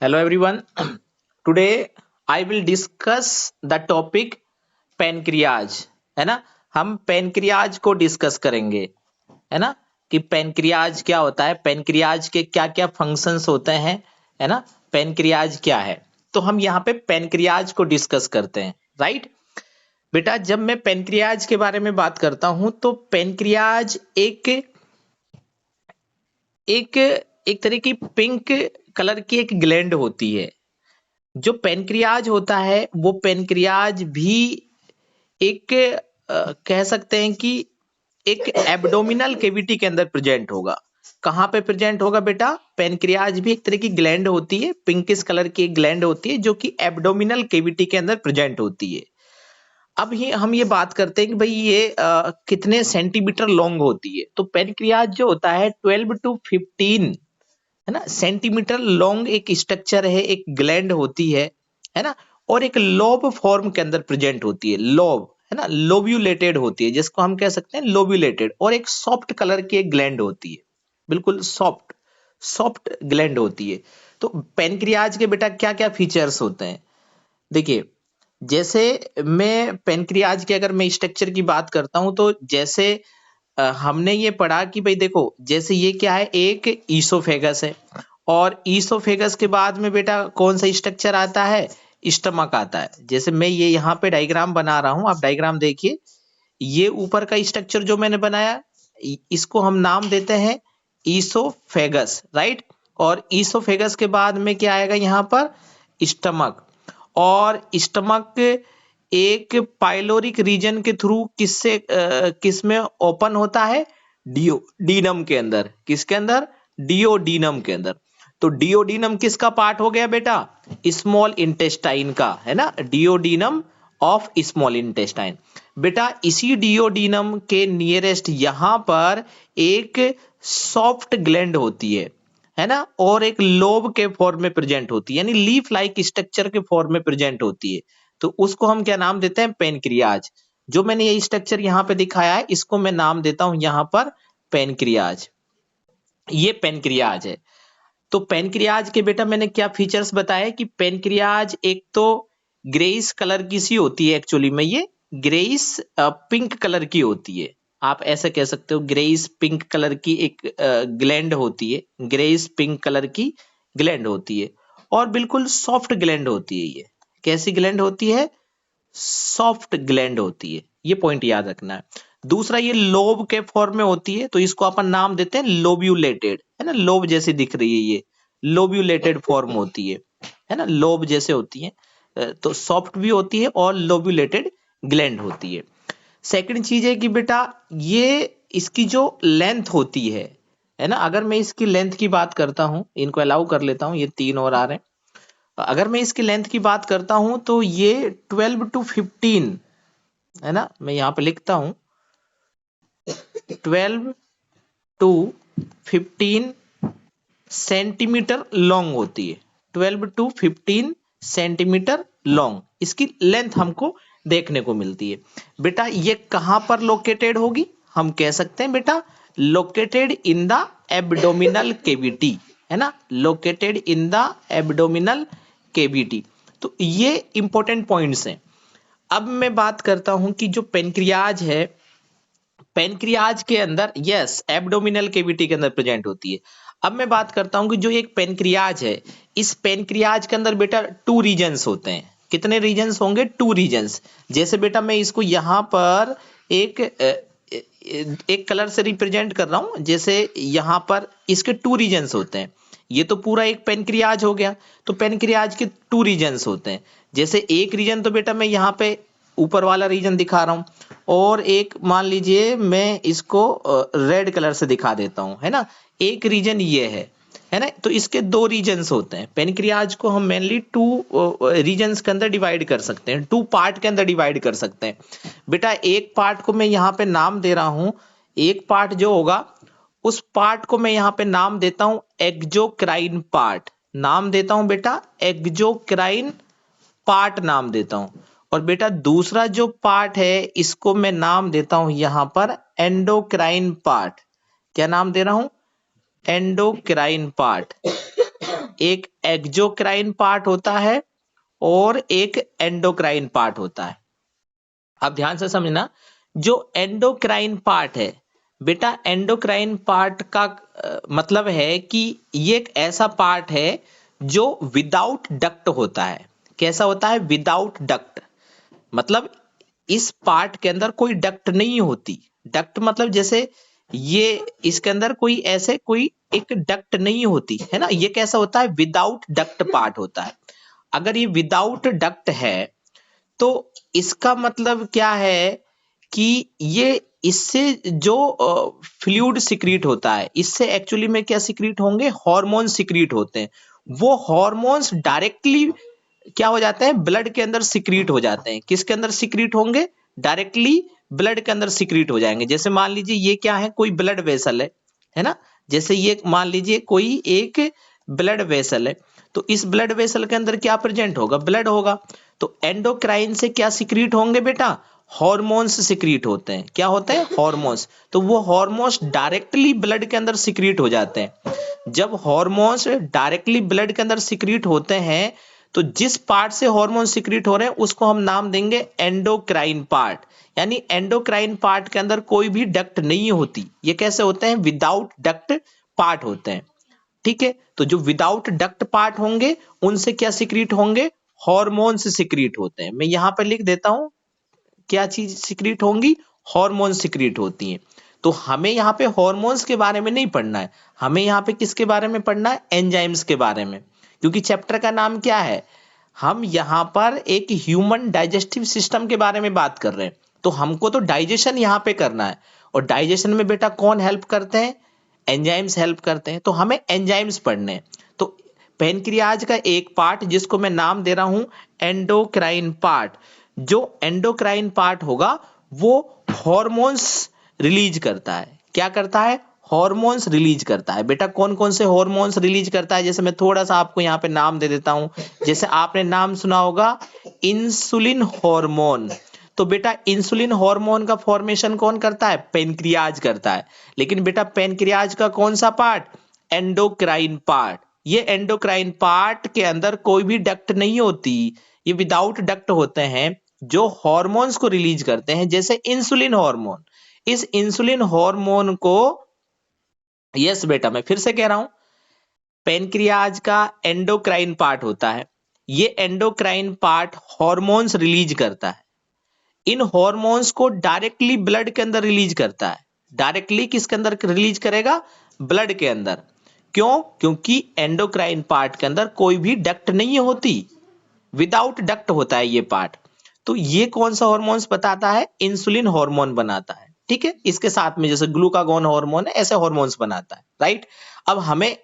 Hello everyone. Today I will discuss the topic pancreas, है ना। हम पेनक्रियाज को डिस्कस करेंगे, है ना, कि पेनक्रियाज क्या होता है, पेनक्रियाज के क्या क्या फंक्शंस होते हैं, है ना। पेनक्रियाज क्या है, तो हम यहाँ पे पेनक्रियाज को डिस्कस करते हैं, राइट। बेटा, जब मैं पेनक्रियाज के बारे में बात करता हूं तो पेनक्रियाज एक एक एक तरह की पिंक कलर की एक ग्लैंड होती है। जो पेनक्रियाज होता है वो पेनक्रियाज भी एक कह सकते हैं कि एक एब्डोमिनल केविटी के अंदर प्रेजेंट होगा। कहाँ पे प्रेजेंट होगा बेटा? पेनक्रियाज भी एक तरह की ग्लैंड होती है, पिंकिश कलर की एक ग्लैंड होती है जो कि एब्डोमिनल केविटी के अंदर प्रेजेंट होती है। अब ही हम ये बात करते हैं कि भाई ये कितने सेंटीमीटर लॉन्ग होती है। तो पेनक्रियाज जो होता है 12 to 15, है ना, सेंटीमीटर लॉन्ग एक स्ट्रक्चर है, एक ग्लैंड होती है ना। और एक लोब फॉर्म के अंदर प्रेजेंट होती है, लोब, है ना, लोब्यूलेटेड होती है, जिसको हम कह सकते हैं लोब्यूलेटेड। और एक सॉफ्ट कलर की एक ग्लैंड होती है, बिल्कुल सॉफ्ट सॉफ्ट ग्लैंड होती है। तो पेनक्रियाज के बेटा क्या क्या फीचर्स होते हैं? देखिए, जैसे मैं पेनक्रियाज के अगर मैं स्ट्रक्चर की बात करता हूं तो जैसे हमने ये पढ़ा कि भाई देखो, जैसे ये क्या है, एक ईसोफेगस है। और ईसोफेगस के बाद में बेटा कौन सा स्ट्रक्चर आता है? स्टमक आता है। जैसे मैं ये यहाँ पे डायग्राम बना रहा हूं, आप डायग्राम देखिए। ये ऊपर का स्ट्रक्चर जो मैंने बनाया, इसको हम नाम देते हैं ईसोफेगस, राइट। और ईसोफेगस के बाद में क्या आएगा यहाँ पर? स्टमक। और स्टमक एक पाइलोरिक रीजन के थ्रू किस में ओपन होता है? डियोडीनम के अंदर। किसके अंदर? डियोडीनम के अंदर। तो डियोडीनम किसका पार्ट हो गया बेटा? स्मॉल इंटेस्टाइन का, है ना, डियोडीनम ऑफ स्मॉल इंटेस्टाइन। बेटा, इसी डियोडीनम के नियरेस्ट यहां पर एक सॉफ्ट ग्लैंड होती है ना, और एक लोब के फॉर्म में प्रेजेंट होती है, यानी लीफ लाइक स्ट्रक्चर के फॉर्म में प्रेजेंट होती है। तो उसको हम क्या नाम देते हैं? पेनक्रियाज। जो मैंने ये स्ट्रक्चर यहाँ पे दिखाया है, इसको मैं नाम देता हूं यहाँ पर पेनक्रियाज। ये पेनक्रियाज है। तो पेनक्रियाज के बेटा मैंने क्या फीचर्स बताए कि पेनक्रियाज एक तो ग्रेइश कलर की सी होती है, एक्चुअली में ये ग्रेइश पिंक कलर की होती है। आप ऐसे कह सकते हो, ग्रेइश पिंक कलर की एक ग्लैंड होती है, ग्रेइश पिंक कलर की ग्लैंड होती है। और बिल्कुल सॉफ्ट ग्लैंड होती है ये। कैसी ग्लैंड होती है? सॉफ्ट ग्लैंड होती है, ये पॉइंट याद रखना है। दूसरा, ये लोब के फॉर्म में होती है, तो इसको अपन नाम देते हैं लोब्यूलेटेड, है ना, लोब जैसी दिख रही है ये, लोब्यूलेटेड फॉर्म होती है ना, लोब जैसे होती है। तो सॉफ्ट भी होती है और लोब्यूलेटेड ग्लैंड होती है। सेकंड चीज है कि बेटा ये इसकी जो लेंथ होती है ना, अगर मैं इसकी लेंथ की बात करता हूं, इनको अलाउ कर लेता हूं, ये तीन और आ रहे हैं। अगर मैं इसकी लेंथ की बात करता हूं तो ये 12 to 15, है ना, मैं यहां पे लिखता हूं 12 to 15 सेंटीमीटर लॉन्ग होती है। 12 to 15 सेंटीमीटर लॉन्ग इसकी लेंथ हमको देखने को मिलती है। बेटा ये कहां पर लोकेटेड होगी? हम कह सकते हैं बेटा located in the abdominal cavity, है ना, located in the abdominal cavity. तो ये इंपॉर्टेंट पॉइंट्स हैं। अब मैं बात करता हूं कि जो पेनक्रियाज है, पेनक्रियाज के अंदर यस एब्डोमिनल केविटी के अंदर प्रेजेंट होती है। अब मैं बात करता हूं कि जो एक पेनक्रियाज है, इस पेनक्रियाज के अंदर बेटा टू रीजन्स होते हैं। कितने रीजन्स होंगे? Two reasons. जैसे बेटा मैं इसको यहां पर एक एक कलर से रिप्रेजेंट कर रहा हूं, जैसे यहां पर इसके टू रीजन्स होते हैं। ये तो पूरा एक पेनक्रियाज हो गया। तो पेनक्रियाज के टू रीजन्स होते हैं। जैसे एक रीजन तो बेटा मैं यहाँ पे ऊपर वाला रीजन दिखा रहा हूं, और एक मान लीजिए मैं इसको रेड कलर से दिखा देता हूं, है ना। एक रीजन ये है ना। तो इसके दो रीजन्स होते हैं। पेनक्रियाज को हम मेनली टू रीजन्स के अंदर डिवाइड कर सकते हैं, टू पार्ट के अंदर डिवाइड कर सकते हैं। बेटा एक पार्ट को मैं यहाँ पे नाम दे रहा हूं, एक पार्ट जो होगा उस पार्ट को मैं यहाँ पे नाम देता हूं एक्जोक्राइन पार्ट। नाम देता हूं बेटा एक्जोक्राइन पार्ट नाम देता हूं। और बेटा दूसरा जो पार्ट है इसको मैं नाम देता हूं यहां पर एंडोक्राइन पार्ट। क्या नाम दे रहा हूं? Endocrine part. एक एक्जोक्राइन पार्ट होता है और एक एंडोक्राइन पार्ट होता है। आप ध्यान से समझना, जो एंडोक्राइन पार्ट है बेटा, एंडोक्राइन पार्ट का मतलब है कि ये एक ऐसा पार्ट है जो विदाउट डक्ट होता है। कैसा होता है? Without duct. मतलब इस पार्ट के अंदर कोई डक्ट नहीं होती। डक्ट मतलब जैसे ये, इसके अंदर कोई ऐसे कोई एक डक्ट नहीं होती है ना। ये कैसा होता है? विदाउट डक्ट पार्ट होता है। अगर ये विदाउट डक्ट है तो इसका मतलब क्या है कि ये, इससे जो फ्लूइड सिक्रीट होता है, इससे एक्चुअली में क्या सिक्रीट होंगे? हार्मोन सिक्रीट होते हैं। वो हार्मोन्स डायरेक्टली क्या हो जाते हैं? ब्लड के अंदर सिक्रीट हो जाते हैं। किसके अंदर सिक्रीट होंगे? डायरेक्टली ब्लड के अंदर सिक्रीट हो जाएंगे। जैसे मान लीजिए ये क्या है? कोई ब्लड वेसल है ना। जैसे ये मान लीजिए कोई एक ब्लड वेसल है, तो इस ब्लड वेसल के अंदर क्या प्रेजेंट होगा? ब्लड होगा। तो एंडोक्राइन से क्या सिक्रीट होंगे बेटा? हॉर्मोन्स सिक्रीट होते हैं। क्या होते हैं? हॉर्मोन्स। तो वो हॉर्मोन्स डायरेक्टली ब्लड के अंदर सिक्रीट हो जाते हैं। जब हॉर्मोन्स डायरेक्टली ब्लड के अंदर सिक्रीट होते हैं तो जिस पार्ट से हार्मोन सिक्रीट हो रहे हैं उसको हम नाम देंगे एंडोक्राइन पार्ट। यानी एंडोक्राइन पार्ट के अंदर कोई भी डक्ट नहीं होती। ये कैसे होते हैं? विदाउट डक्ट पार्ट होते हैं। ठीक है, तो जो विदाउट डक्ट पार्ट होंगे उनसे क्या सिक्रीट होंगे? हॉर्मोन्स सिक्रीट होते हैं। मैं यहां पर लिख देता हूं क्या चीज सिक्रीट होंगी? हॉर्मोन सिक्रीट होती हैं। तो हमें यहाँ पे हॉर्मोन्स के बारे में नहीं पढ़ना है, हमें यहाँ पे किसके बारे में पढ़ना है? एंजाइम्स के बारे में। क्योंकि चैप्टर का नाम क्या है? हम यहाँ पर एक ह्यूमन डाइजेस्टिव सिस्टम के बारे में बात कर रहे हैं। तो हमको तो डाइजेशन यहाँ पे करना है, और डाइजेशन में बेटा कौन हेल्प करते हैं? एंजाइम्स हेल्प करते हैं। तो हमें एंजाइम्स पढ़ने हैं। तो पेनक्रियाज का एक पार्ट जिसको मैं नाम दे रहा हूं एंडोक्राइन पार्ट, जो एंडोक्राइन पार्ट होगा वो हॉर्मोन्स रिलीज करता है। क्या करता है? हॉर्मोन्स रिलीज करता है। बेटा कौन कौन से हॉर्मोन्स रिलीज करता है? जैसे मैं थोड़ा सा आपको यहाँ पे नाम दे देता हूं। जैसे आपने नाम सुना होगा इंसुलिन हार्मोन। तो बेटा इंसुलिन हार्मोन का फॉर्मेशन कौन करता है? पेनक्रियाज करता है। लेकिन बेटा पेनक्रियाज का कौन सा पार्ट? Endocrine part. ये एंडोक्राइन पार्ट के अंदर कोई भी डक्ट नहीं होती। ये विदाउट डक्ट होते हैं जो हॉर्मोन्स को रिलीज करते हैं, जैसे इंसुलिन हार्मोन। इस इंसुलिन हार्मोन को, यस बेटा मैं फिर से कह रहा हूं, पेनक्रियाज का एंडोक्राइन पार्ट होता है। ये एंडोक्राइन पार्ट हॉर्मोन्स रिलीज करता है। इन हॉर्मोन्स को डायरेक्टली ब्लड के अंदर रिलीज करता है। डायरेक्टली किसके अंदर रिलीज करेगा? ब्लड के अंदर। क्यों? क्योंकि एंडोक्राइन पार्ट के अंदर कोई भी डक्ट नहीं होती, विदाउट डक्ट होता है ये पार्ट। तो ये कौन सा हॉर्मोन्स बताता है? इंसुलिन हार्मोन बनाता है। ठीक है, इसके साथ में जैसे ग्लूकागोन हार्मोन है, ऐसे हॉर्मोन्स बनाता है। राइट। अब हमें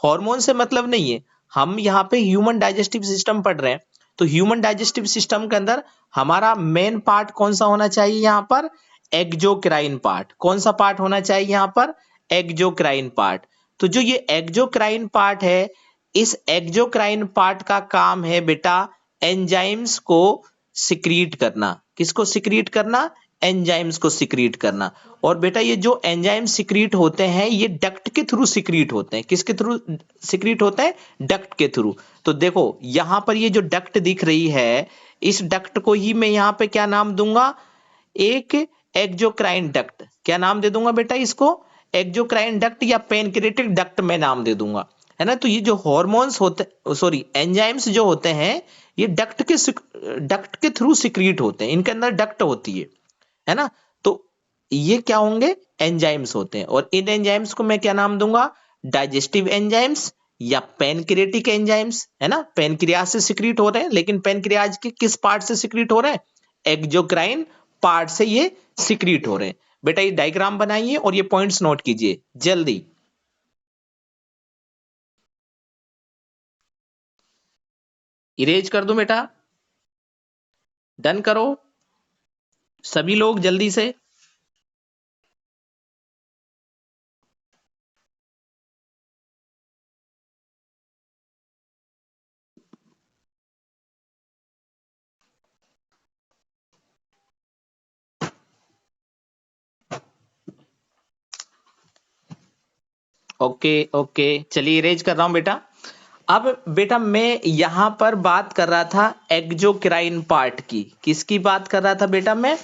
हार्मोन से मतलब नहीं है, हम यहाँ पे ह्यूमन डाइजेस्टिव सिस्टम पढ़ रहे हैं। तो ह्यूमन डाइजेस्टिव सिस्टम के अंदर हमारा मेन पार्ट कौन सा होना चाहिए? यहाँ पर एक्जोक्राइन पार्ट। कौन सा पार्ट होना चाहिए यहाँ पर? Exocrine part. तो जो ये एक्जोक्राइन पार्ट है, इस एक्जोक्राइन पार्ट का काम है बेटा एंजाइम्स को सिक्रीट करना। किसको सिक्रीट करना? एंजाइम्स को सिक्रीट करना। और बेटा ये जो एंजाइम सिक्रीट होते हैं ये डक्ट के थ्रू सिक्रीट होते हैं। किसके थ्रू सिक्रीट होते हैं? डक्ट के थ्रू। तो देखो यहां पर ये जो डक्ट दिख रही है, इस डक्ट को ही मैं यहां पे क्या नाम दूंगा? एक एक्जोक्राइन डक्ट। क्या नाम दे दूंगा बेटा इसको? एक्जोक्राइन डक्ट या पेनक्रिएटिक डक्ट में नाम दे दूंगा, है ना। तो ये जो हॉर्मोन्स होते, सॉरी एंजाइम्स जो होते हैं, ये डक्ट के थ्रू सिक्रीट होते हैं। इनके अंदर डक्ट होती है ना। तो ये क्या होंगे? एंजाइम्स होते हैं। और इन एंजाइम्स को मैं क्या नाम दूंगा? डाइजेस्टिव एंजाइम्स या पेनक्रिएटिक एंजाइम्स, है ना। पेनक्रियाज से सिक्रीट हो रहे हैं, लेकिन पेनक्रियाज के किस पार्ट से सिक्रीट हो रहे हैं? एक्जोक्राइन पार्ट से ये सिक्रीट हो रहे हैं। बेटा ये डायग्राम बनाइए और ये पॉइंट्स नोट कीजिए जल्दी। इरेज कर दो बेटा, डन करो सभी लोग जल्दी से। ओके ओके, चलिए इरेज कर रहा हूं बेटा। अब बेटा मैं यहां पर बात कर रहा था एक्सोक्राइन पार्ट की। किसकी बात कर रहा था बेटा मैं?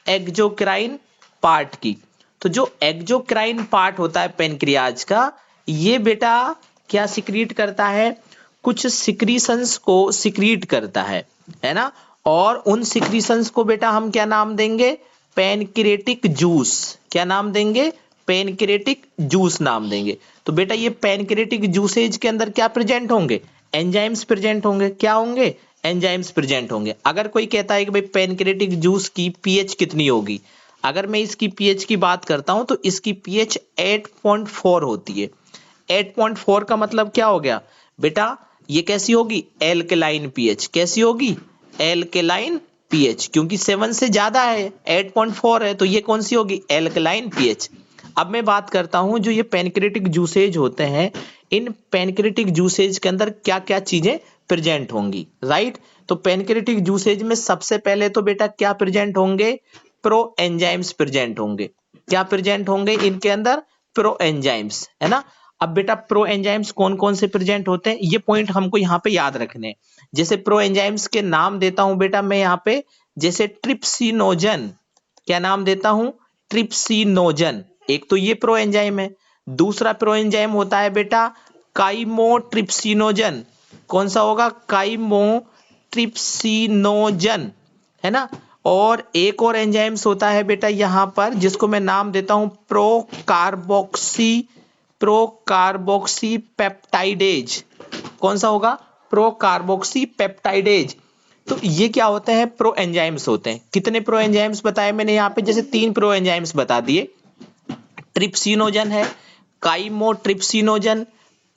एक्सोक्राइन पार्ट की। तो जो एक्सोक्राइन पार्ट होता है पेनक्रियाज का, ये बेटा क्या सिक्रीट करता है? कुछ सिक्रीशंस को सिक्रीट करता है ना। और उन सिक्रीशंस को बेटा हम क्या नाम देंगे? Pancreatic juice. क्या नाम देंगे? पेनक्रिएटिक जूस नाम देंगे। तो बेटा ये पेनक्रिएटिक जूसेज के अंदर क्या प्रेजेंट होंगे? एंजाइम्स प्रेजेंट होंगे। क्या होंगे? एंजाइम्स प्रेजेंट होंगे। अगर कोई कहता है कि भाई पेनक्रिएटिक जूस की पीएच कितनी होगी, अगर मैं इसकी पीएच की बात करता हूं तो इसकी पीएच 8.4 होती है। 8.4 का मतलब क्या हो गया बेटा? ये कैसी होगी? Alkaline pH. कैसी होगी? एल्कलाइन पीएच, क्योंकि 7 से ज्यादा है, 8.4 है, तो ये कौन सी होगी? Alkaline pH. अब मैं बात करता हूं जो ये पेनक्रिएटिक जूसेज होते हैं, इन पेनक्रिएटिक जूसेज के अंदर क्या क्या चीजें प्रेजेंट होंगी, राइट? तो पेनक्रिएटिक जूसेज में सबसे पहले तो बेटा क्या प्रेजेंट होंगे? प्रो एंजाइम्स प्रेजेंट होंगे। क्या प्रेजेंट होंगे इनके अंदर? प्रो एंजाइम्स, है ना। अब बेटा प्रो एंजाइम्स कौन कौन से प्रेजेंट होते हैं, ये पॉइंट हमको यहाँ पे याद रखने हैं। जैसे प्रो एंजाइम्स के नाम देता हूं बेटा मैं यहाँ पे, जैसे ट्रिप्सिनोजन। क्या नाम देता हूं? ट्रिप्सिनोजन। एक तो ये प्रो एंजाइम है। दूसरा प्रो एंजाइम होता है बेटा काइमोट्रिप्सिनोजन। कौन सा होगा? काइमोट्रिप्सिनोजन, है ना। और एक और एंजाइम्स होता है बेटा यहां पर, जिसको मैं नाम देता हूं प्रोकार्बोक्सी पेप्टाइडेज। कौन सा होगा? Procarboxy peptidase. तो ये क्या होते हैं? प्रो एंजाइम्स होते हैं। कितने प्रो एंजाइम्स बताए मैंने यहाँ पे? जैसे 3 प्रो एंजाइम्स बता दिए। ट्रिप्सिनोजन है, काइमोट्रिप्सिनोजन,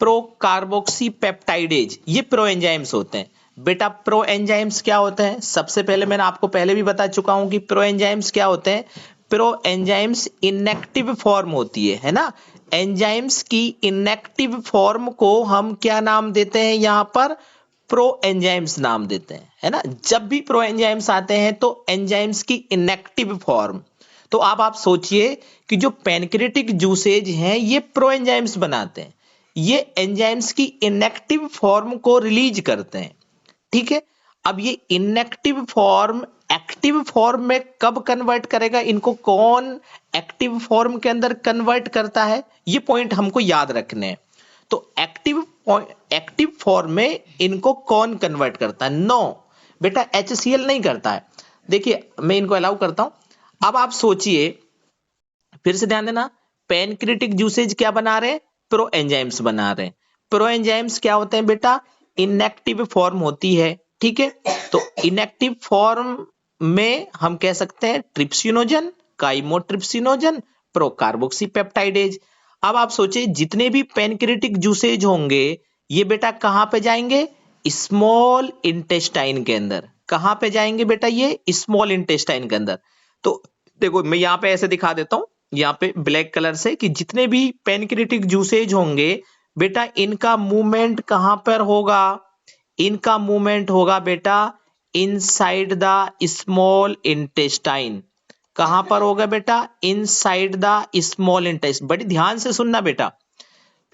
प्रोकार्बोक्सी पेप्टाइडेज, ये प्रो एंजाइम्स होते हैं। बेटा प्रो एंजाइम्स क्या होते हैं? सबसे पहले मैंने आपको पहले भी बता चुका हूं कि प्रो एंजाइम्स क्या होते हैं। प्रो एंजाइम्स इनएक्टिव फॉर्म होती है ना। एंजाइम्स की इनएक्टिव फॉर्म को हम क्या नाम देते हैं यहां पर? प्रो एंजाइम्स नाम देते हैं, है ना। जब भी प्रो एंजाइम्स आते हैं तो एंजाइम्स की इनएक्टिव फॉर्म। तो अब आप सोचिए कि जो पेनक्रिएटिक जूसेज हैं ये प्रो एंजाइम्स बनाते हैं, ये एंजाइम्स की इनएक्टिव फॉर्म को रिलीज करते हैं, ठीक है। अब ये इनएक्टिव फॉर्म एक्टिव फॉर्म में कब कन्वर्ट करेगा? इनको कौन एक्टिव फॉर्म के अंदर कन्वर्ट करता है? ये पॉइंट हमको याद रखने हैं। तो एक्टिव फॉर्म में इनको कौन कन्वर्ट करता है? नो बेटा, HCl नहीं करता है। देखिए मैं इनको अलाउ करता हूं। अब आप सोचिए, फिर से ध्यान देना, पेनक्रिएटिक जूसेज क्या बना रहे हैं? प्रो एंजाइम्स बना रहे हैं। प्रो एंजाइम्स क्या होते हैं बेटा? इनएक्टिव फॉर्म होती है, ठीक है। तो इनएक्टिव फॉर्म में हम कह सकते हैं ट्रिप्सिनोजन, काइमोट्रिप्सिनोजन, प्रोकार्बोक्सी पेप्टाइडेज। अब आप सोचिए जितने भी पेनक्रिएटिक जूसेज होंगे ये बेटा कहां पे जाएंगे? स्मॉल इंटेस्टाइन के अंदर। कहां पे जाएंगे बेटा? ये स्मॉल इंटेस्टाइन के अंदर। तो देखो मैं यहां पे ऐसे दिखा देता हूं, यहाँ पे ब्लैक कलर से, कि जितने भी पेनक्रिएटिक जूसेज होंगे बेटा इनका मूवमेंट कहां पर होगा? इनका मूवमेंट होगा बेटा इनसाइड द स्मॉल इंटेस्टाइन। कहां पर होगा बेटा? Inside the small intestine. बड़ी ध्यान से सुनना बेटा,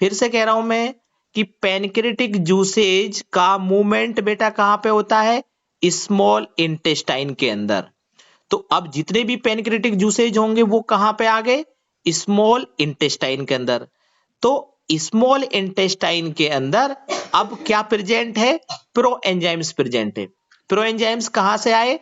फिर से कह रहा हूं मैं कि पेनक्रिएटिक जूसेज का मूवमेंट बेटा कहां पे होता है? स्मॉल इंटेस्टाइन के अंदर। तो अब जितने भी पेनक्रिएटिक जूसेज होंगे वो कहां पे आ गए? स्मॉल इंटेस्टाइन के अंदर। तो स्मॉल इंटेस्टाइन के अंदर अब क्या प्रेजेंट है? प्रो एंजाइम्स प्रेजेंट है। प्रो एंजाइम्स कहां से आए?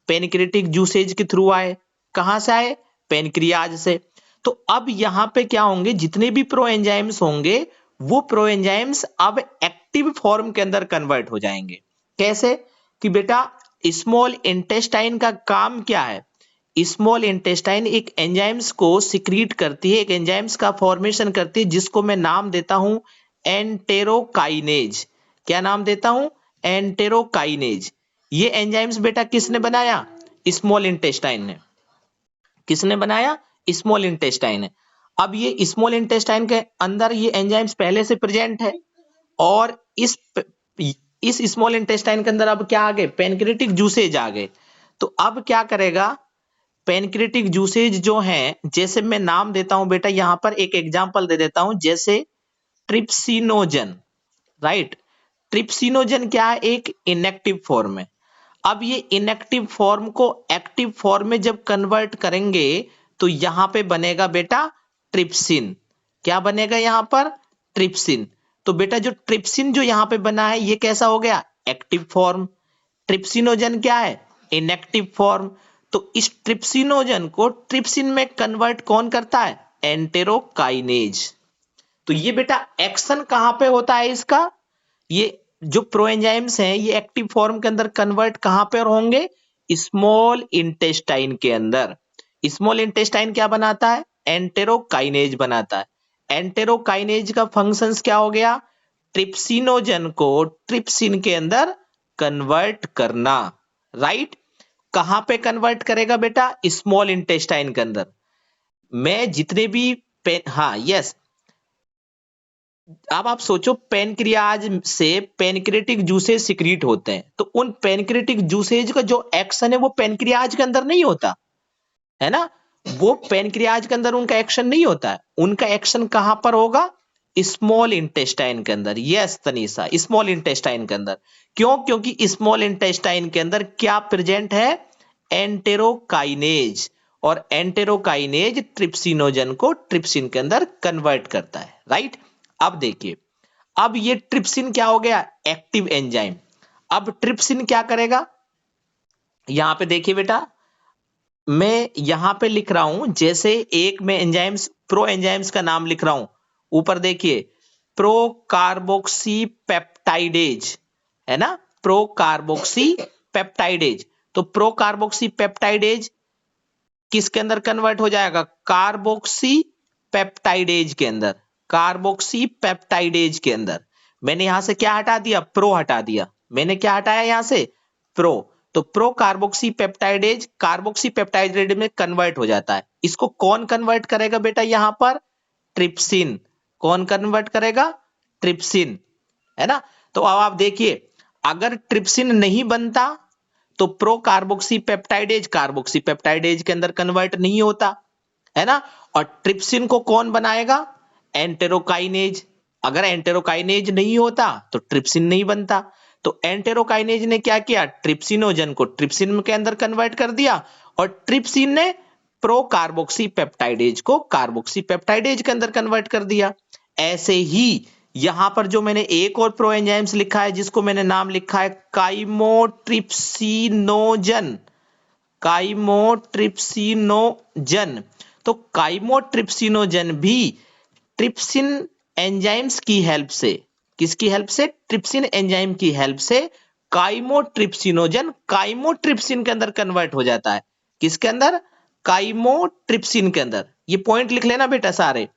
पेनक्रिएटिक जूसेज के थ्रू आए। कहां से आए? पेनक्रियाज से। तो अब यहां पे क्या होंगे? जितने भी प्रो एंजाइम्स होंगे वो प्रो एंजाइम्स अब एक्टिव फॉर्म के अंदर कन्वर्ट हो जाएंगे। कैसे? कि बेटा स्मॉल इंटेस्टाइन का काम क्या है? स्मॉल इंटेस्टाइन एक एंजाइम्स को सिक्रीट करती है, एक एंजाइम्स का फॉर्मेशन करती है जिसको मैं नाम देता हूं एंटेरोकाइनेज। क्या नाम देता हूं? एंटेरोकाइनेज। ये एंजाइम्स बेटा किसने बनाया? स्मॉल इंटेस्टाइन ने। किसने बनाया? स्मॉल इंटेस्टाइन ने। अब ये स्मॉल इंटेस्टाइन के अंदर ये एंजाइम्स पहले से प्रेजेंट है, और इस स्मॉल इंटेस्टाइन के अंदर अब क्या आ गए? पेनक्रिएटिक जूसेज आ गए। तो अब क्या करेगा? पेनक्रिएटिक जूसेज जो हैं, जैसे मैं नाम देता हूं बेटा, यहां पर एक एग्जांपल दे देता हूं, जैसे ट्रिप्सिनोजन, राइट। ट्रिप्सिनोजन क्या है, एक इनएक्टिव फॉर्म है। अब ये इनएक्टिव फॉर्म को एक्टिव फॉर्म में जब कन्वर्ट करेंगे तो यहां पे बनेगा बेटा ट्रिप्सिन। क्या बनेगा यहां पर, ट्रिप्सिन। तो बेटा जो ट्रिप्सिन जो यहां पे बना है ये कैसा हो गया, एक्टिव फॉर्म। ट्रिप्सिनोजन क्या है, इनएक्टिव फॉर्म। तो इस ट्रिप्सिनोजन को ट्रिप्सिन में कन्वर्ट कौन करता है, एंटेरोकाइनेज। तो ये बेटा एक्शन कहां पे होता है इसका, ये जो प्रोएंजाइम्स हैं ये एक्टिव फॉर्म के अंदर कन्वर्ट कहां पर होंगे, स्मॉल इंटेस्टाइन के अंदर। स्मॉल इंटेस्टाइन क्या बनाता है, एंटेरोकाइनेज बनाता है। एंटेरोकाइनेज का फंक्शंस क्या हो गया, ट्रिप्सिनोजन को ट्रिप्सिन के अंदर कन्वर्ट करना। राइट, कहां पे कन्वर्ट करेगा बेटा, स्मॉल इंटेस्टाइन के अंदर। मैं जितने भी हाँ यस, अब आप सोचो पेनक्रियाज से पेनक्रेटिक जूसेज सिक्रीट होते हैं, तो उन पेनक्रेटिक जूसेज का जो एक्शन है वो पेनक्रियाज के अंदर नहीं होता है ना, वो पेनक्रियाज के अंदर उनका एक्शन नहीं होता है। उनका एक्शन कहां पर होगा, स्मॉल इंटेस्टाइन के अंदर। यस तनीषा, स्मॉल इंटेस्टाइन के अंदर। क्यों, क्योंकि स्मॉल इंटेस्टाइन के अंदर क्या प्रेजेंट है, एंटेरोकाइनेज। और एंटेरोकाइनेज ट्रिप्सिनोजन को ट्रिप्सिन के अंदर कन्वर्ट करता है। राइट, अब देखिए, अब ये ट्रिप्सिन क्या हो गया, एक्टिव एंजाइम। अब ट्रिप्सिन क्या करेगा, यहां पे देखिए बेटा, मैं यहां पे लिख रहा हूं, जैसे एक मैं एंजाइम्स प्रो एंजाइम्स का नाम लिख रहा हूं, ऊपर देखिए प्रो कार्बोक्सी पेप्टाइडेज है ना, प्रो कार्बोक्सी पेप्टाइडेज। तो प्रो कार्बोक्सी पेप्टाइडेज किसके अंदर कन्वर्ट हो जाएगा, कार्बोक्सी पेप्टाइडेज के अंदर। कार्बोक्सी पेप्टाइडेज के अंदर मैंने यहां से क्या हटा दिया, प्रो हटा दिया। मैंने क्या हटाया यहां से, प्रो। तो pro carboxy peptidase carboxy peptidase में कन्वर्ट हो जाता है। इसको कौन कन्वर्ट करेगा बेटा, यहां पर ट्रिप्सिन। कौन कन्वर्ट करेगा, ट्रिप्सिन, है ना। तो अब आप देखिए, अगर ट्रिप्सिन नहीं बनता तो pro carboxy peptidase carboxy peptidase के अंदर कन्वर्ट नहीं होता है ना। और ट्रिप्सिन को कौन बनाएगा, एंटेरोकाइनेज। अगर एंटेरोकाइनेज नहीं होता तो ट्रिप्सिन नहीं बनता। तो एंटेरोकाइनेज ने क्या किया, ट्रिप्सिनोजन को ट्रिप्सिन के अंदर कन्वर्ट कर दिया, और ट्रिप्सिन ने प्रो कार्बोक्सी पेप्टाइडेज को कार्बोक्सी पेप्टाइडेज के अंदर कन्वर्ट कर दिया। ऐसे ही यहां पर जो मैंने एक और प्रो एंजाइम्स लिखा है, जिसको मैंने नाम लिखा है काइमोट्रिप्सिनोजन। काइमोट्रिप्सिनोजन, तो काइमोट्रिप्सिनोजन भी ट्रिप्सिन एंजाइम्स की हेल्प से, किसकी हेल्प से, ट्रिप्सिन एंजाइम की हेल्प से काइमोट्रिप्सिनोजन काइमोट्रिप्सिन के अंदर कन्वर्ट हो जाता है। किसके अंदर, काइमोट्रिप्सिन के अंदर। ये पॉइंट लिख लेना बेटा सारे,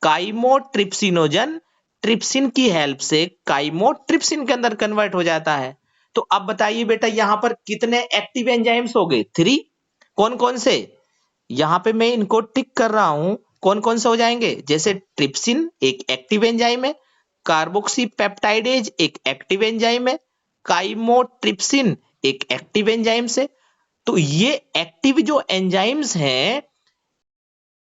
काइमोट्रिप्सिनोजन ट्रिप्सिन की हेल्प से काइमोट्रिप्सिन के अंदर कन्वर्ट हो जाता है। तो अब बताइए बेटा, यहां पर कितने एक्टिव एंजाइम्स हो गए, 3। कौन कौन से, यहां पे मैं इनको टिक कर रहा हूं, कौन कौन से हो जाएंगे, जैसे ट्रिप्सिन एक एक्टिव एंजाइम है, कार्बोक्सी पेप्टाइडेज एक एक्टिव एंजाइम है, काइमोट्रिप्सिन एक एक्टिव एंजाइम है। तो ये एक्टिव जो एंजाइम्स हैं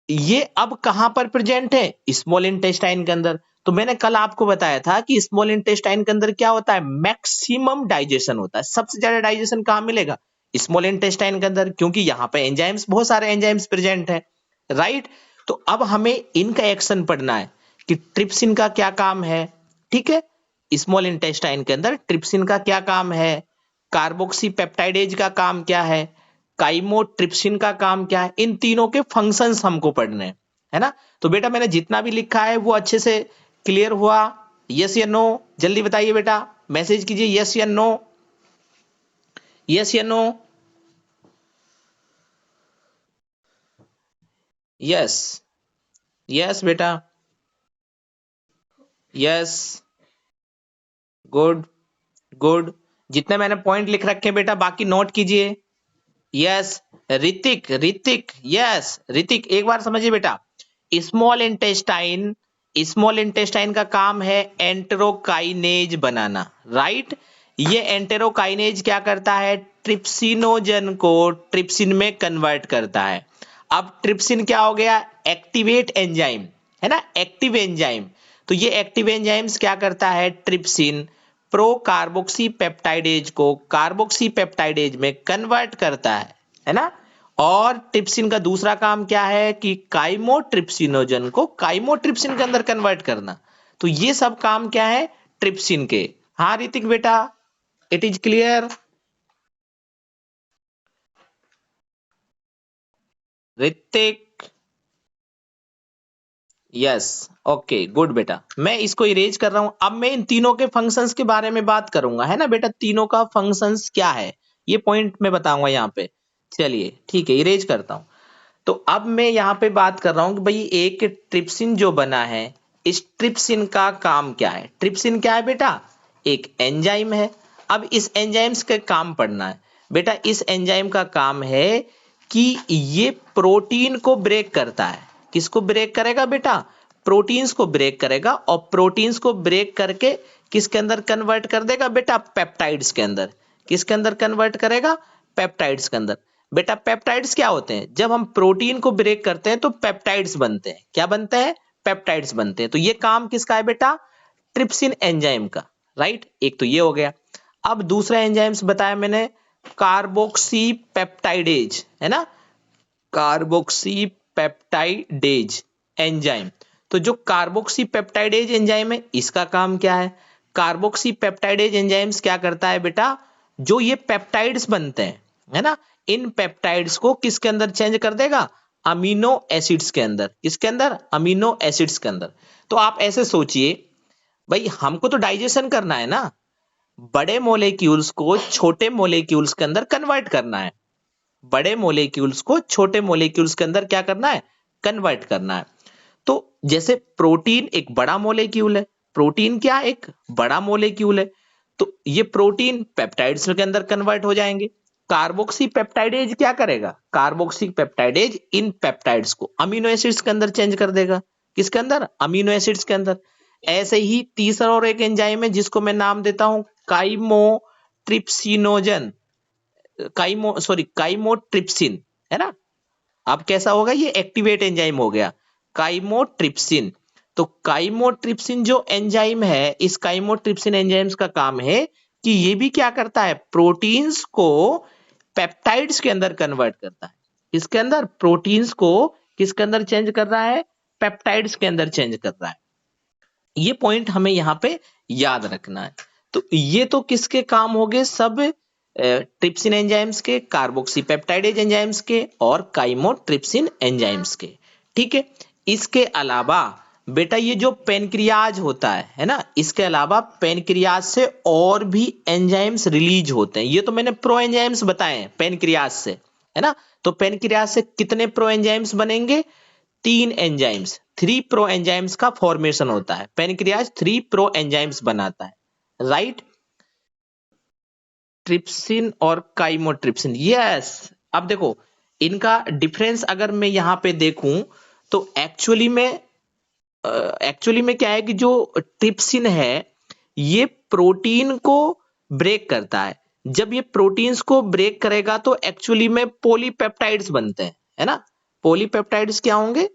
ये अब कहां पर प्रेजेंट है, स्मॉल इंटेस्टाइन के अंदर। तो मैंने कल आपको बताया था कि स्मॉल इंटेस्टाइन के अंदर क्या होता है, मैक्सिमम डाइजेशन होता है। सबसे ज्यादा डाइजेशन कहां मिलेगा, स्मॉल इंटेस्टाइन के अंदर, क्योंकि यहां पे एंजाइम्स, बहुत सारे एंजाइम्स प्रेजेंट है। राइट, तो अब हमें इनका एक्शन पढ़ना है कि ट्रिप्सिन का क्या काम है। ठीक है, स्मॉल इंटेस्टाइन के अंदर ट्रिप्सिन का क्या काम है, कार्बोक्सी पेप्टाइडेज का काम क्या है, काइमोट्रिप्सिन का काम क्या है, इन तीनों के फंक्शंस हमको पढ़ने हैं, है ना। तो बेटा मैंने जितना भी लिखा है वो अच्छे से क्लियर हुआ, यस या नो, जल्दी बताइए बेटा, मैसेज कीजिए यस या नो, यस या नो, यस, यस बेटा, यस, गुड, गुड। जितने मैंने पॉइंट लिख रखे बेटा बाकी नोट कीजिए। यस, ऋतिक, ऋतिक, यस ऋतिक, एक बार समझिए बेटा, स्मॉल इंटेस्टाइन, स्मॉल इंटेस्टाइन का काम है एंटेरोकाइनेज बनाना। राइट, ये एंटेरोकाइनेज क्या करता है, ट्रिप्सिनोजन को ट्रिप्सिन में कन्वर्ट करता है। अब ट्रिप्सिन क्या हो गया, एक्टिवेट एंजाइम, है ना, एक्टिव एंजाइम। तो ये एक्टिव एंजाइम्स क्या करता है, ट्रिप्सिन प्रो कार्बोक्सी पेप्टाइडेज को कार्बोक्सी पेप्टाइडेज में कन्वर्ट करता है ना। और ट्रिप्सिन का दूसरा काम क्या है कि काइमोट्रिप्सिनोजन को काइमोट्रिप्सिन के अंदर कन्वर्ट करना। तो ये सब काम क्या है ट्रिप्सिन के। हाँ ऋतिक बेटा, it is clear? Hrithik, yes, okay good बेटा। मैं इसको इरेज कर रहा हूं। अब मैं इन तीनों के फंक्शंस के बारे में बात करूंगा, है ना बेटा। तीनों का फंक्शंस क्या है ये पॉइंट मैं बताऊंगा यहाँ पे। चलिए ठीक है, इरेज करता हूं। तो अब मैं यहाँ पे बात कर रहा हूं कि भाई एक ट्रिप्सिन जो बना है, इस ट्रिप्सिन का काम क्या है। ट्रिप्सिन क्या है बेटा? एक एंजाइम है। अब इस एंजाइम्स के काम पढ़ना है बेटा। इस एंजाइम का काम है कि ये प्रोटीन को ब्रेक करता है। किसको ब्रेक करेगा बेटा? प्रोटीन्स को ब्रेक करेगा, और प्रोटीन्स को ब्रेक करके किसके अंदर कन्वर्ट कर देगा बेटा? पेप्टाइड्स के अंदर। किसके अंदर कन्वर्ट करेगा? पेप्टाइड्स के अंदर। बेटा पेप्टाइड्स क्या होते हैं? जब हम प्रोटीन को ब्रेक करते हैं तो पेप्टाइड्स बनते हैं। क्या बनते हैं? पेप्टाइड्स बनते हैं। तो ये काम किसका है बेटा? ट्रिप्सिन एंजाइम का, राइट। एक तो ये हो गया। अब दूसरा एंजाइम्स बताया मैंने, कार्बोक्सी पेप्टाइडेज, है ना। Carboxy peptidase enzyme. तो जो कार्बोक्सी पेप्टाइडेज एंजाइम है, इसका काम क्या है? कार्बोक्सी पेप्टाइडेज एंजाइम्स क्या करता है बेटा? जो ये पेप्टाइड्स बनते हैं, है ना, इन पेप्टाइड्स को किसके अंदर चेंज कर देगा? अमीनो एसिड्स के अंदर। किसके अंदर? अमीनो एसिड्स के अंदर। तो आप ऐसे सोचिए, भाई हमको तो डाइजेशन करना है ना, बड़े मोलेक्यूल्स को छोटे मोलेक्यूल्स के अंदर कन्वर्ट करना है। बड़े मोलेक्यूल्स को छोटे मोलेक्यूल्स के अंदर क्या करना है? कन्वर्ट करना है। तो जैसे प्रोटीन एक बड़ा मोलेक्यूल है, प्रोटीन क्या एक बड़ा मोलेक्यूल है, तो ये प्रोटीन पेप्टाइड्स के अंदर कन्वर्ट हो जाएंगे। कार्बोक्सी पेप्टाइडेज क्या करेगा? कार्बोक्सी पेप्टाइडेज इन पेप्टाइड्स को अमीनो एसिड्स के अंदर चेंज कर देगा। किसके अंदर? अमीनो एसिड्स के अंदर। ऐसे ही तीसरा और एक एंजाइम है जिसको मैं नाम देता हूं काइमोट्रिप्सिनोजन, काइमोट्रिप्सिन, है ना। अब कैसा होगा? ये एक्टिवेट एंजाइम हो गया, काइमोट्रिप्सिन। तो काइमोट्रिप्सिन जो एंजाइम है, इस काइमोट्रिप्सिन एंजाइम्स का काम है कि ये भी क्या करता है? प्रोटीन्स को पेप्टाइड्स के अंदर कन्वर्ट करता है। किसके अंदर? प्रोटीन्स को किसके अंदर चेंज कर रहा है? पेप्टाइड्स के अंदर चेंज कर रहा है। ये पॉइंट हमें यहाँ पे याद रखना है। तो ये तो किसके काम हो गए? सब ट्रिप्सिन एंजाइम्स के, कार्बोक्सी पेप्टाइडेज एंजाइम्स के और काइमोट्रिप्सिन एंजाइम्स के। ठीक है। इसके अलावा बेटा ये जो पेनक्रियाज होता है ना, इसके अलावा पेनक्रियाज से और भी एंजाइम्स रिलीज होते हैं। ये तो मैंने प्रो एंजाइम्स बताए हैं पेनक्रियाज से, है ना। तो पेनक्रियाज से कितने प्रो एंजाइम्स बनेंगे? 3 एंजाइम्स, 3 प्रो एंजाइम्स का फॉर्मेशन होता है। पेनक्रियाज 3 प्रो एंजाइम्स बनाता है, राइट। ट्रिप्सिन और काइमोट्रिप्सिन, यस। अब देखो इनका डिफरेंस अगर मैं यहां पे देखूं तो एक्चुअली में क्या है कि जो ट्रिप्सिन है ये प्रोटीन को ब्रेक करता है। जब ये प्रोटीन्स को ब्रेक करेगा तो एक्चुअली में पॉलीपेप्टाइड्स बनते हैं, है ना। पॉलीपेप्टाइड्स क्या होंगे?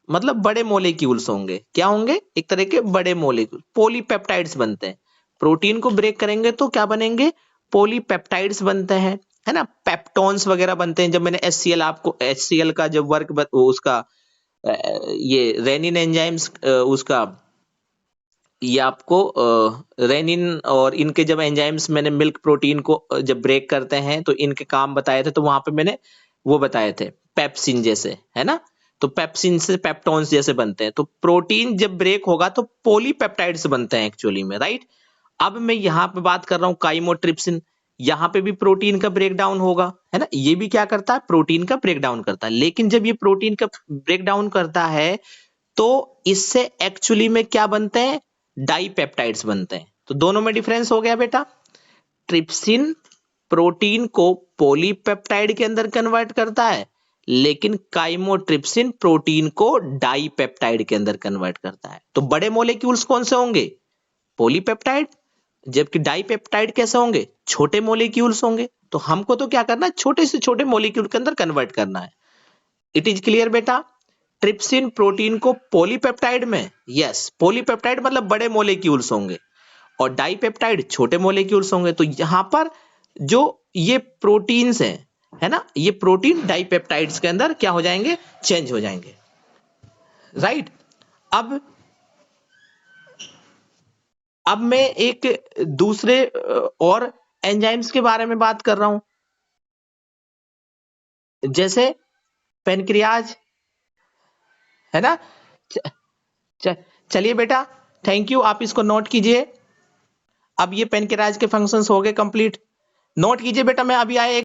मतलब बड़े मोलेक्यूल्स होंगे। क्या होंगे? एक तरह के बड़े मोलेक्यूल, पॉलीपेप्टाइड्स बनते हैं। प्रोटीन को ब्रेक करेंगे तो क्या बनेंगे? पॉलीपेप्टाइड्स बनते हैं, है ना। पेप्टोन्स वगैरह बनते हैं। जब मैंने HCl आपको HCl का जब वर्क उसका ये रेनिन एंजाइम्स उसका ये आपको रेनिन और इनके जब एंजाइम्स मैंने मिल्क प्रोटीन को जब ब्रेक करते हैं तो इनके काम बताए थे, तो वहां पे मैंने वो बताए थे पेप्सिन जैसे, है ना। तो पेप्सिन से पेप्टोन्स जैसे बनते हैं। तो प्रोटीन जब ब्रेक होगा तो पॉलीपेप्टाइड्स बनते हैं एक्चुअली में, राइट। अब मैं यहाँ पे बात कर रहा हूँ काइमोट्रिप्सिन। यहाँ पे भी प्रोटीन का ब्रेकडाउन होगा, है ना। ये भी क्या करता है? प्रोटीन का ब्रेकडाउन करता है। लेकिन जब ये प्रोटीन का ब्रेकडाउन करता है तो इससे एक्चुअली में क्या बनते हैं? डाइपेप्टाइड्स बनते हैं। तो दोनों में डिफरेंस हो गया बेटा। ट्रिप्सिन प्रोटीन को पॉलीपेप्टाइड के अंदर कन्वर्ट करता है, लेकिन काइमोट्रिप्सिन प्रोटीन को डाइपेप्टाइड के अंदर कन्वर्ट करता है। तो बड़े मोलेक्यूल्स कौन से होंगे? पॉलीपेप्टाइड। जबकि डाइपेप्टाइड कैसे होंगे? छोटे मोलेक्यूल्स होंगे। तो हमको तो क्या करना है? छोटे से छोटे मोलेक्यूल के अंदर कन्वर्ट करना है। इट इज क्लियर बेटा। ट्रिप्सिन प्रोटीन को पॉलीपेप्टाइड में, यस, पॉलीपेप्टाइड मतलब बड़े मोलेक्यूल्स होंगे, और डाइपेप्टाइड छोटे मॉलिक्यूल्स होंगे। तो यहां पर जो ये प्रोटीन्स हैं, है ना, ये प्रोटीन डाइपेप्टाइड्स के अंदर क्या हो जाएंगे, चेंज हो जाएंगे, राइट। अब मैं एक दूसरे और एंजाइम्स के बारे में बात कर रहा हूं, जैसे पेनक्रियाज, है ना। च- चलिए बेटा, थैंक यू, आप इसको नोट कीजिए। अब ये पेनक्रियाज के फंक्शंस हो गए कंप्लीट। नोट कीजिए बेटा, मैं अभी आया